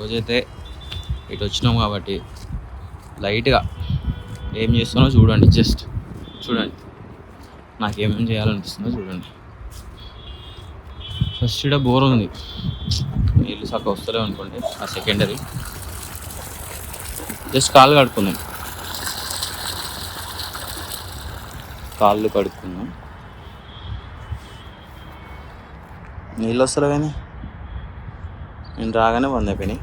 ఈరోజైతే ఇటు వచ్చినాం కాబట్టి లైట్గా ఏం చేస్తున్నా చూడండి, జస్ట్ చూడండి నాకేమేం చేయాలనిపిస్తుందో చూడండి. ఫస్ట్ ఇక్కడ బోర్ ఉంది, నీళ్ళు చక్కగా వస్తలేవు అనుకోండి. ఆ సెకండరీ జస్ట్ కాళ్ళు కడుక్కున్నాం, కాళ్ళు కడుక్కున్నాం. నీళ్ళు వస్తలేవని నేను రాగానే బంద్ అయిపోయినాయి.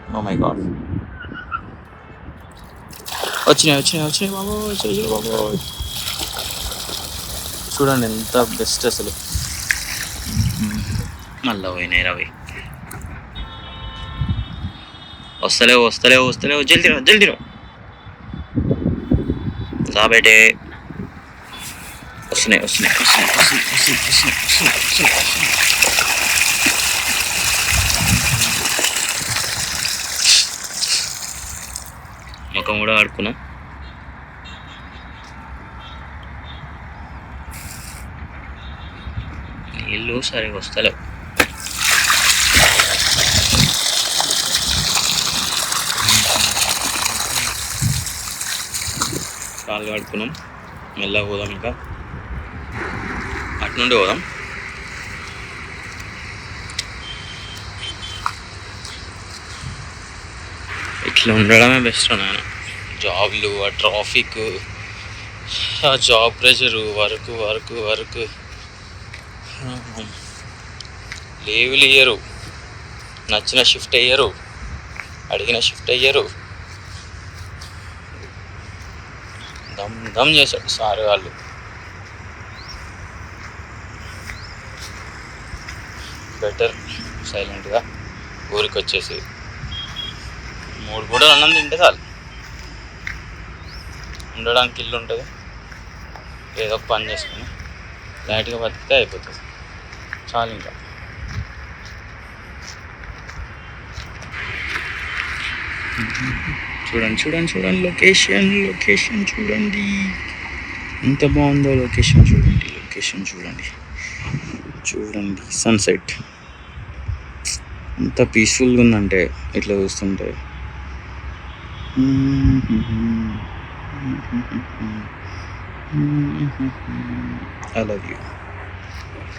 ఓ మై గాడ్, వచ్చినాయి బాబోయ్. చూడండి ఎంత బెస్ట్ అసలు. మళ్ళీ పోయినాయి రవి, వస్తలేవు జల్దీ రా బయటే. వస్తున్నాయి. ముఖం కూడా ఆడుకున్నా. నీళ్ళు సరిగా వస్తలేవు. కాళ్ళు కడుక్కున్నాం, మెల్లగా పోదాం. ఇంకా అటు నుండి పోదాం. ఇట్లా ఉండడమే బెస్ట్ నాన్న. జాబ్లు, ఆ ట్రాఫిక్, ఆ జాబ్ ప్రెషరు, వర్క్ లీవ్లు ఇయ్యరు, నచ్చిన షిఫ్ట్ అయ్యరు, అడిగిన షిఫ్ట్ అయ్యరు. దమ్ చేశాడు సార్ వాళ్ళు. బెటర్ సైలెంట్గా ఊరికి వచ్చేసి 3 పూటలు అన్నం తింటే చాలు. ఉండడానికి ఇల్లు ఉంటుంది, ఏదో ఒక పని చేసుకుని లైట్గా బతికితే అయిపోతుంది చాలు. ఇంకా చూడండి లొకేషన్ చూడండి ఎంత బాగుందో. లొకేషన్ చూడండి సన్సెట్ ఎంత పీస్ఫుల్గా ఉందంటే ఇట్లా చూస్తుంటే. I love you.